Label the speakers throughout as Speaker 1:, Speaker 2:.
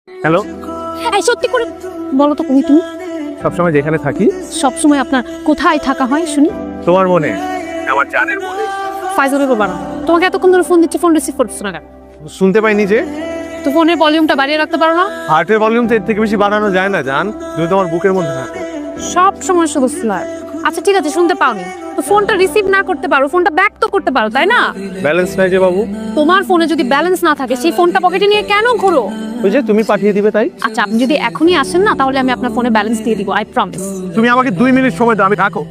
Speaker 1: Hello,
Speaker 2: এই সত্যি করে বলো তো তুমি
Speaker 1: সবসময় যেখানে থাকি
Speaker 2: সবসময় আপনার কোথায় থাকা হয় শুনি?
Speaker 1: তোমার মনে, আমার জানের মনে।
Speaker 2: ফাইজলের বাবা তোমাকে এতক্ষণ ধরে ফোন দিচ্ছে, ফোন রিসিভ করছো না কেন?
Speaker 1: শুনতে পাইনি যে।
Speaker 2: তো ফোনের ভলিউমটা বাড়িয়ে রাখতে পারো না?
Speaker 1: হার্টের ভলিউম তো এর থেকে বেশি বাড়ানো যায় না জান, তুমি তোমার বুকের মধ্যে থাকো।
Speaker 2: সব সময় শুধু ফ্লার। আচ্ছা ঠিক আছে, শুনতে পাওনি তো ফোনটা রিসিভ না করতে পারো, ফোনটা ব্যাক তো করতে পারো তাই না?
Speaker 1: ব্যালেন্স নাই যে বাবু।
Speaker 2: তোমার ফোনে যদি ব্যালেন্স না থাকে সেই ফোনটা পকেটে নিয়ে কেন ঘোরো?
Speaker 1: ওই যে তুমি পাঠিয়ে দিবে তাই।
Speaker 2: আচ্ছা আপনি যদি এখনই আসেন না তাহলে আমি আপনার ফোনে ব্যালেন্স দিয়ে দিব, আই প্রমিস।
Speaker 1: তুমি আমাকে 2 মিনিট সময় দাও, আমি রাখো।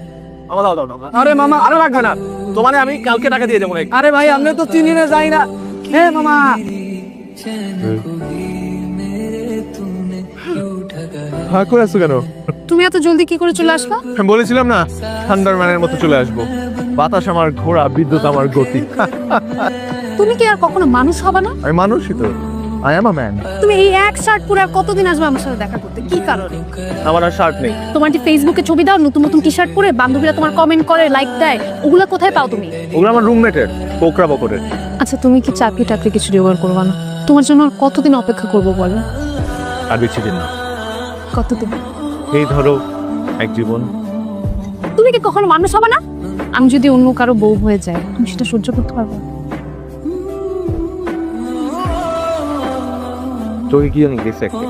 Speaker 1: আমার দাও দাও দাও। আরে মামা, আরে রাখবে না, তোমারে আমি কালকে টাকা দিয়ে দেবো।
Speaker 3: আরে ভাই আমরা তো চিনি না যাই না। হে মামা,
Speaker 1: হ্যাঁ করে আসছো কেন?
Speaker 2: তুমি এত জলদি কি করে চলে আসলা?
Speaker 1: আমি বলেছিলাম না থান্ডারম্যানের মতো চলে আসবো। বাতাস আমার ঘোড়া, বিদ্যুৎ আমার গতি।
Speaker 2: তুমি কি আর কখনো মানুষ হবে না?
Speaker 1: আমি মানুষই তো, আই এম আ ম্যান।
Speaker 2: তুমি এই এক শার্ট পরে আর কতদিন আসবে আমার সাথে দেখা করতে? কি কারণে?
Speaker 1: আমার আর শার্ট নেই।
Speaker 2: তোমার যে ফেসবুকে ছবি দাও নতুন নতুন টি শার্ট পরে, বান্ধবীরা তোমার কমেন্ট করে, লাইক দেয়, ওগুলা কোথায় পাও তুমি?
Speaker 1: ওগুলো আমার রুমমেটের, কোকরা বকরের।
Speaker 2: আচ্ছা তুমি কি চাকরি টাকরি কিছু জোগাড় করবা না? তোমার জন্য আর কতদিন অপেক্ষা করবো বলো?
Speaker 1: আর বেশি দিন না,
Speaker 2: কতদিন?
Speaker 1: এই ধরো এক জীবন।
Speaker 2: তুমি কি কখনো মানুষ হবে না? আমি যদি অন্য কারো বউ হয়ে যাই তুমি সেটা সহ্য করতে পারবো?
Speaker 1: তোকে কি জানি গেছে একটা